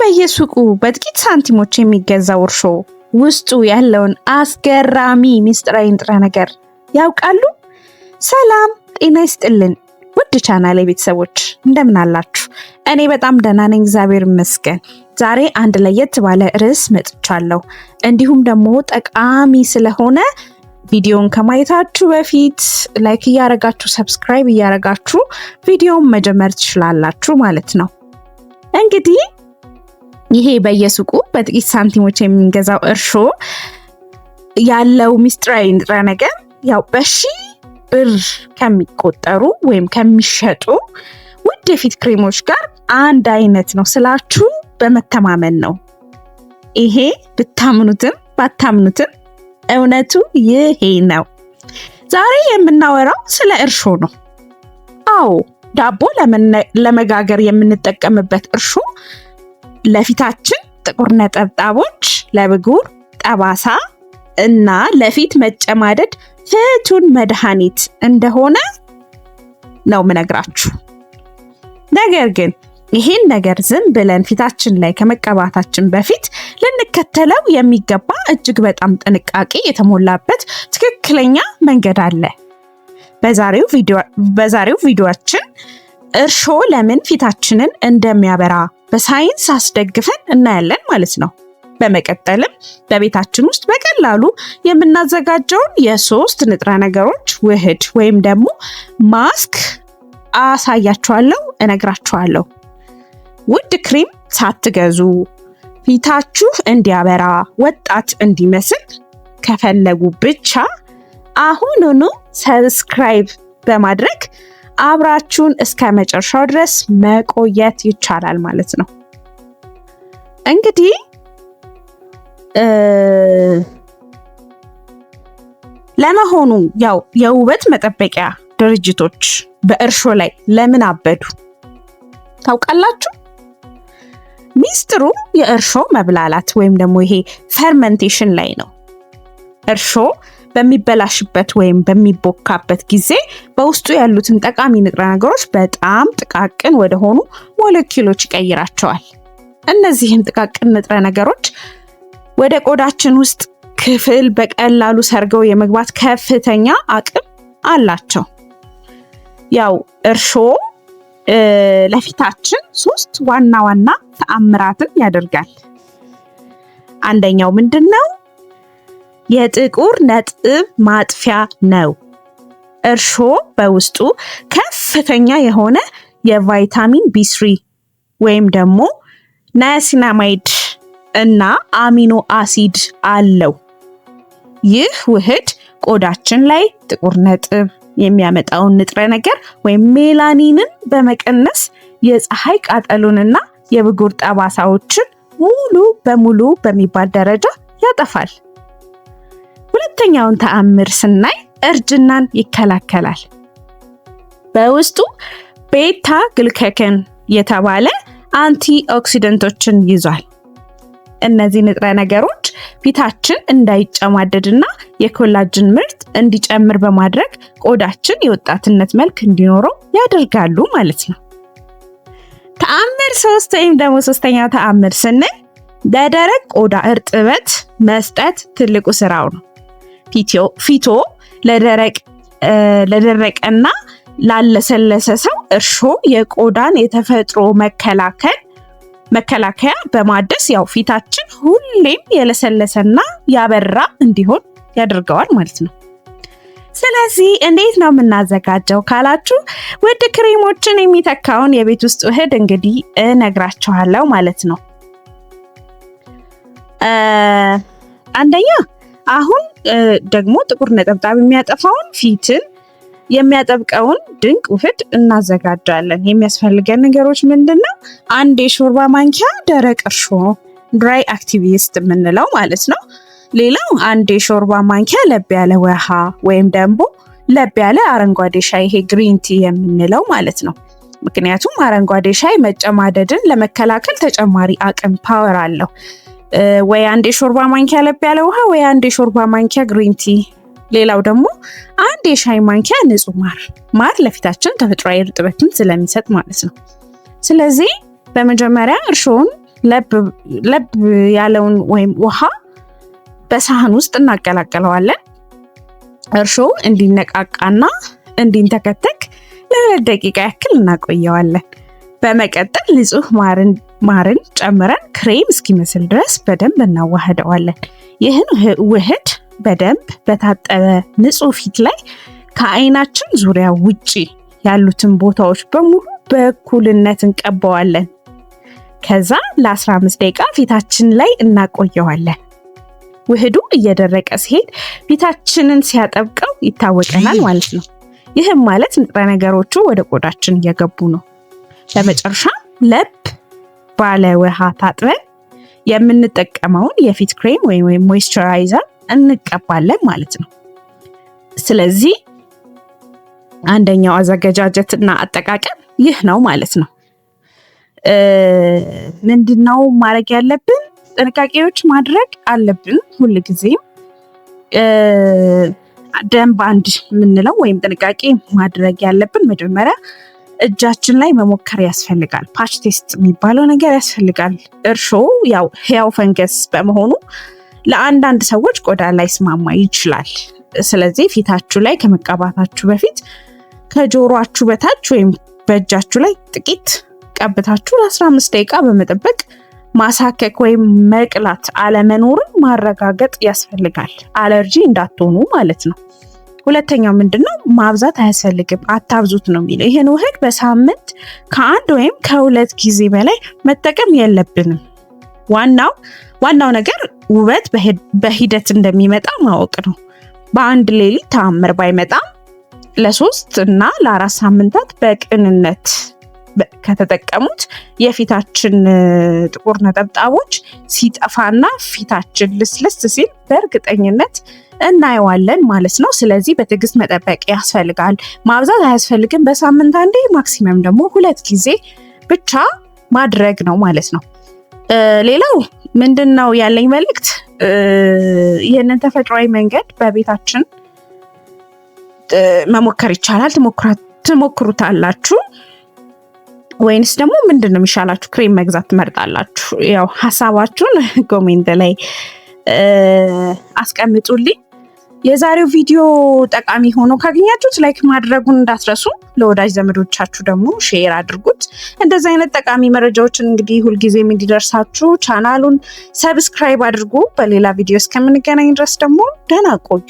በየሱቁ በጥቂት ሳንቲሞች የሚገዛው እርሾ ውስጡ ያለውን አስገራሚ ሚስጥራዊ ንጥረ ነገር ያውቃሉ? ሰላም ጤና ይስጥልን ውድ ቻናሌ ቤተሰቦች እንደምን አላችሁ? እኔ በጣም ደህና ነኝ፣ እግዚአብሔር ይመስገን። ዛሬ አንድ ለየት ባለ ርዕስ መጥቻለሁ። እንዲሁም ደግሞ ጠቃሚ ስለሆነ ቪዲዮን ከማየታችሁ በፊት ላይክ እያረጋችሁ ሰብስክራይብ እያረጋችሁ ቪዲዮን መጀመር ትችላላችሁ ማለት ነው። እንግዲህ ይሄ በየሱቁ በጥቂት ሳንቲሞች የምንገዛው እርሾ ያለው ሚስጥራዊ ንጥረ ነገር ያው በሺህ ብር ከሚቆጠሩ ወይም ከሚሸጡ ውድ የፊት ክሬሞች ጋር አንድ አይነት ነው ስላችሁ በመተማመን ነው። ይሄ ብታምኑትም ባታምኑትም እውነቱ ይሄ ነው። ዛሬ የምናወራው ስለ እርሾ ነው። አዎ ዳቦ ለመጋገር የምንጠቀምበት እርሾ ለፊታችን ጥቁር ነጠብጣቦች፣ ለብጉር ጠባሳ እና ለፊት መጨማደድ ፍቱን መድኃኒት እንደሆነ ነው ምነግራችሁ። ነገር ግን ይሄን ነገር ዝም ብለን ፊታችን ላይ ከመቀባታችን በፊት ልንከተለው የሚገባ እጅግ በጣም ጥንቃቄ የተሞላበት ትክክለኛ መንገድ አለ። በዛሬው ቪዲዮአችን እርሾ ለምን ፊታችንን እንደሚያበራ በሳይንስ አስደግፈን እናያለን ማለት ነው። በመቀጠልም በቤታችን ውስጥ በቀላሉ የምናዘጋጀውን የሶስት ንጥረ ነገሮች ውህድ ወይም ደግሞ ማስክ አሳያችኋለሁ፣ እነግራችኋለሁ። ውድ ክሬም ሳትገዙ ፊታችሁ እንዲያበራ ወጣት እንዲመስል ከፈለጉ ብቻ አሁኑኑ ሰብስክራይብ በማድረግ አብራችሁን እስከ መጨረሻው ድረስ መቆየት ይቻላል ማለት ነው። እንግዲህ ለመሆኑ ያው የውበት መጠበቂያ ድርጅቶች በእርሾ ላይ ለምን አበዱ ታውቃላችሁ? ሚስጥሩ የእርሾ መብላላት ወይም ደግሞ ይሄ ፈርመንቴሽን ላይ ነው። እርሾ በሚበላሽበት ወይም በሚቦካበት ጊዜ በውስጡ ያሉትን ጠቃሚ ንጥረ ነገሮች በጣም ጥቃቅን ወደሆኑ ሞለኪውሎች ይቀይራቸዋል። እነዚህም ጥቃቅን ንጥረ ነገሮች ወደ ቆዳችን ውስጥ ክፍል በቀላሉ ሰርገው የመግባት ከፍተኛ አቅም አላቸው። ያው እርሾ ለፊታችን ሶስት ዋና ዋና ተአምራትን ያደርጋል። አንደኛው ምንድነው? የጥቁር ነጥብ ማጥፊያ ነው። እርሾ በውስጡ ከፍተኛ የሆነ የቫይታሚን ቢ3 ወይም ደግሞ ናያሲናማይድ እና አሚኖ አሲድ አለው። ይህ ውህድ ቆዳችን ላይ ጥቁር ነጥብ የሚያመጣውን ንጥረ ነገር ወይም ሜላኒንን በመቀነስ የፀሐይ ቃጠሎንና የብጉር ጠባሳዎችን ሙሉ በሙሉ በሚባል ደረጃ ያጠፋል። ሁለተኛውን ተአምር ስናይ እርጅናን ይከላከላል። በውስጡ ቤታ ግሉካጎን የተባለ አንቲ ኦክሲደንቶችን ይዟል። እነዚህ ንጥረ ነገሮች ፊታችን እንዳይጨማደድና የኮላጅን ምርት እንዲጨምር በማድረግ ቆዳችን የወጣትነት መልክ እንዲኖረው ያደርጋሉ ማለት ነው። ተአምር 3 ወይም ደግሞ ሶስተኛው ተአምር ስንል ለደረቅ ቆዳ እርጥበት መስጠት ትልቁ ስራው ነው። ፊቶ ለደረቀና ላለሰለሰ ሰው እርሾ የቆዳን የተፈጥሮ መከላከያ በማደስ ያው ፊታችን ሁሌም የለሰለሰና ያበራ እንዲሆን ያደርገዋል ማለት ነው። ስለዚህ እንዴት ነው የምናዘጋጀው ካላችሁ ውድ ክሬሞችን የሚተካውን የቤት ውስጥ ውህድ እንግዲህ እነግራችኋለሁ ማለት ነው። አንደኛ አሁን ደግሞ ጥቁር ነጠብጣብ የሚያጠፋውን ፊትን የሚያጠብቀውን ድንቅ ውህድ እናዘጋጃለን። የሚያስፈልገን ነገሮች ምንድነው? 1 የሾርባ ማንኪያ ደረቅ እርሾ ድራይ አክቲቪስት የምንለው ማለት ነው። ሌላው 1 የሾርባ ማንኪያ ለብ ያለ ውሃ ወይም ደግሞ ለብ ያለ አረንጓዴ ሻይ ይሄ ግሪን ቲ የምንለው ማለት ነው። ምክንያቱም አረንጓዴ ሻይ መጨማደድን ለመከላከል ተጨማሪ አቅም ፓወር አለው። ወይ 1 የሾርባ ማንኪያ ለብ ያለ ውሃ ወይ 1 የሾርባ ማንኪያ ግሪን ቲ። ሌላው ደግሞ 1 የሻይ ማንኪያ ንጹህ ማር ለፊታችን ተፈጥሯዊ እርጥበትን ስለሚሰጥ ማለት ነው። ስለዚህ በመጀመሪያ እርሾውን ለብ ያለውን ወይም ውሃ በሳህን ውስጥ እናቀላቅለዋለን። እርሾ እንዲነቃቃና እንዲንተከተክ ለ2 ደቂቃ ያክል እናቆየዋለን። በመቀጠል ንጹህ ማርን ጨምረን ክሬም እስኪመስል ድረስ በደንብ እናዋህደዋለን። ይህን ውህድ በደንብ በታጠበ ንጹህ ፊት ላይ ከዓይናችን ዙሪያ ውጪ ያሉትን ቦታዎች በሙሉ በእኩልነት እንቀባዋለን። ከዛ ለ15 ደቂቃ ፊታችን ላይ እናቆየዋለን። ውህዱ እየደረቀ ሲሄድ ፊታችንን ሲያጠብቀው ይታወቀናል ማለት ነው። ይህም ማለት ንጥረ ነገሮቹ ወደ ቆዳችን እየገቡ ነው። በመጨረሻ ለብ ባለ ውሃ ታጥበን የምንጠቀመውን የፊት ክሬም ወይም ሞይስቸራይዘር እንቀባለን ማለት ነው። ስለዚህ አንደኛው አዘገጃጀትና አጠቃቀም ይህ ነው ማለት ነው። ምንድነው ማድረግ ያለብን? ጥንቃቄዎች ማድረግ አለብን። ሁልጊዜም ደም ባንድ የምንለው ወይም ጥንቃቄ ማድረግ ያለብን መጀመሪያ እጃችን ላይ መሞከር ያስፈልጋል። ፓች ቴስት የሚባለው ነገር ያስፈልጋል። እርሾ ያው ህያው ፈንገስ በመሆኑ ለአንዳንድ ሰዎች ቆዳ ላይ ስማማ ይችላል። ስለዚህ ፊታችሁ ላይ ከመቀባታችሁ በፊት ከጆሮአችሁ በታች ወይም በእጃችሁ ላይ ጥቂት ቀብታችሁ ለ15 ደቂቃ በመጠበቅ ማሳከክ ወይም መቅላት አለመኖርን ማረጋገጥ ያስፈልጋል። አለርጂ እንዳትሆኑ ማለት ነው። ሁለተኛው ምንድነው? ማብዛት አያስፈልግም፣ አታብዙት ነው የሚለው። ይህን ውህድ በሳምንት ከ1 ወይም ከ2 ጊዜ በላይ መጠቀም የለብንም። ዋናው ነገር ውበት በሂደት እንደሚመጣ ማወቅ ነው። በአንድ ሌሊት ተአምር ባይመጣም ለ3 እና ለ4 ሳምንታት በቅንነት ከተጠቀሙት የፊታችን ጥቁር ነጠብጣቦች ሲጠፋና ፊታችን ልስልስ ሲል በእርግጠኝነት እናየዋለን ማለት ነው። ስለዚህ በትዕግስት መጠበቅ ያስፈልጋል። ማብዛት አያስፈልግም። በሳምንት አንዴ ማክሲመም ደግሞ 2 ጊዜ ብቻ ማድረግ ነው ማለት ነው። ሌላው ምንድነው ያለኝ መልእክት? ይህንን ተፈጥሯዊ መንገድ በቤታችን መሞከር ይቻላል። ትሞክሩታላችሁ ወይንስ ደግሞ ምንድነው የሚሻላችሁ? ክሬም መግዛት ትመርጣላችሁ? ያው ሀሳባችሁን ኮሜንት ላይ አስቀምጡልኝ። የዛሬው ቪዲዮ ጠቃሚ ሆኖ ካገኛችሁት ላይክ ማድረጉን እንዳትረሱ። ለወዳጅ ዘመዶቻችሁ ደግሞ ሼር አድርጉት። እንደዚህ አይነት ጠቃሚ መረጃዎችን እንግዲህ ሁልጊዜም እንዲደርሳችሁ ቻናሉን ሰብስክራይብ አድርጉ። በሌላ ቪዲዮ እስከምንገናኝ ድረስ ደግሞ ደህና ቆዩ።